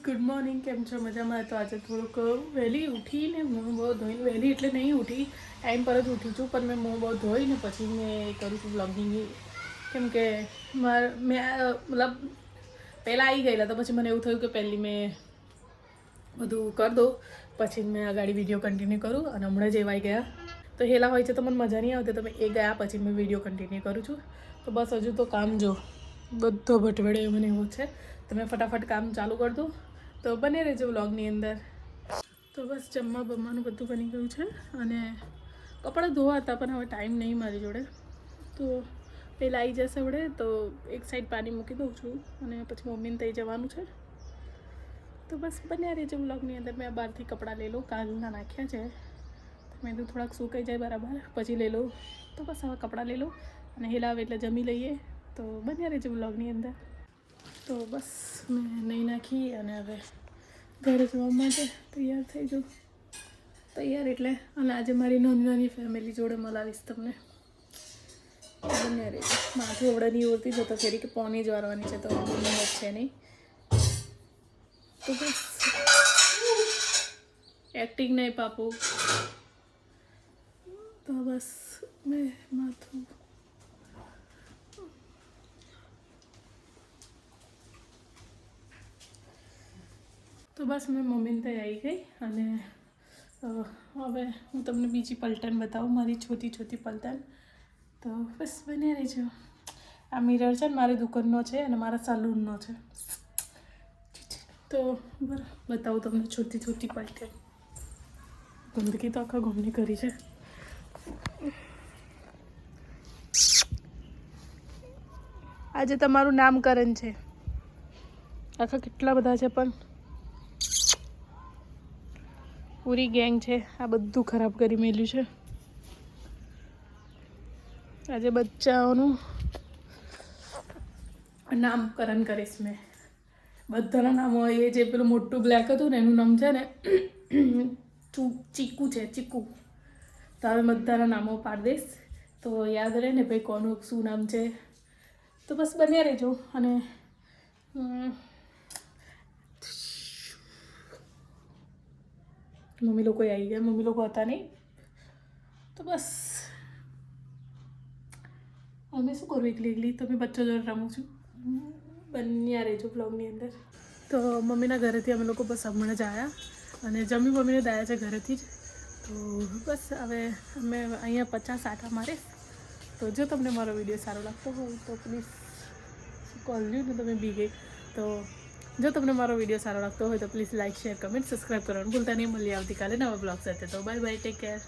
Good morning, કેમ છો? મજામાં? તો આજે થોડુંક વહેલી ઉઠીને મોં બહુ ધોઈને, વહેલી એટલે નહીં ઉઠી, ટાઈમ પર જ ઉઠી છું, પણ મેં મોં બહુ ધોઈને પછી મેં કરું છું બ્લોગિંગ. કેમ કે મેં મતલબ પહેલાં આવી ગયેલા તો પછી મને એવું થયું કે પહેલી મેં બધું કરી દઉં, પછી મેં આગળ વિડીયો કન્ટિન્યુ કરું. અને હમણાં જ એવાઈ ગયા તો હેલા હોય છે તો મને મજા નહીં આવતી, તો મેં એ ગયા પછી મેં વિડીયો કન્ટિન્યુ કરું છું. તો બસ હજુ તો કામ જો બધો ભટવેડે મને એવો છે, તો મેં ફટાફટ કામ ચાલુ કરી દઉં. તો બને રહેજો વ્લોગની અંદર. તો બસ જમવાનું બધું બની ગયું છે અને કપડાં ધોવા હતા પણ હવે ટાઈમ નહીં મારી જોડે, તો પહેલાં આવી જશે વડે તો એક સાઈડ પાણી મૂકી દઉં છું અને પછી મમ્મીને થઈ જવાનું છે. તો બસ બન્યા રહેજો વ્લોગની અંદર. મેં બહારથી કપડાં લઈ લઉં, કાલના નાખ્યા છે, મેં તો થોડાક સુકાઈ જાય બરાબર પછી લઈ લઉં. તો બસ હવે કપડાં લઈ લઉં અને હેલાવે એટલે જમી લઈએ. તો બન્યા રહેજો વ્લોગની અંદર. તો બસ મેં નહીં નાખી અને હવે ઘરે જવા માટે તૈયાર થઈ જાઉં. તૈયાર એટલે અને આજે મારી નાની નાની ફેમિલી જોડે મળાવીશ તમને. બન્યા રહેજો. માથું આવડે નહીં ઓળતી જતો ફેરી કે પોની જ વારવાની છે, તો હિંમત છે નહીં. તો બસ એક્ટિંગ નહીં પાપુ. તો બસ મેં માથું તો બસ મેં મમ્મીને ત્યાં આવી ગઈ અને હવે હું તમને બીજી પલટન બતાવું, મારી છોટી છોટી પલટન. તો બસ બને રહેજો. આ મિરર છે ને મારી દુકાનનો છે અને મારા સલૂનનો છે. તો બતાવું તમને છોટી છોટી પલટન. ગંદકી તો આખા ઘરની કરી છે. આજે તમારું નામકરણ છે. આખા કેટલા બધા છે પણ પૂરી ગેંગ છે. આ બધું ખરાબ કરી મેલ્યું છે. આજે બચ્ચાઓનું નામકરણ કરીશ મેં. બધાના નામ હોય. એ જે પેલું મોટું બ્લેક હતું ને એનું નામ છે ને ચીકુ છે, ચીકુ. તો હવે બધાના નામો પાડી દઈશ તો યાદ રહે ને ભાઈ કોનું શું નામ છે. તો બસ બન્યા રહેજો. અને મમ્મી લોકો આવી ગયા, મમ્મી લોકો હતા નહીં. તો બસ અમે શું કરું એકલી એકલી, તો મેં બચ્ચો જોડે રમું છું. બન્યા રહેજો બ્લોગની અંદર. તો મમ્મીના ઘરેથી અમે લોકો બસ હમણાં જ આવ્યા અને જમી મમ્મીને દાયા છે ઘરેથી જ. તો બસ હવે અમે અહીંયા 50 આટા મારીશ. તો જો તમને મારો વિડીયો સારો લાગતો હોય તો પ્લીઝ કોલ લ્યું ને તમે બી ગઈ. તો જો તમને મારો વિડીયો સારો લાગતો હોય તો please like, share, comment, subscribe કરવાનું ભૂલતા નહીં. મળીએ આવતીકાલે નવા બ્લોગ સાથે. તો બાય બાય, ટેક કેર.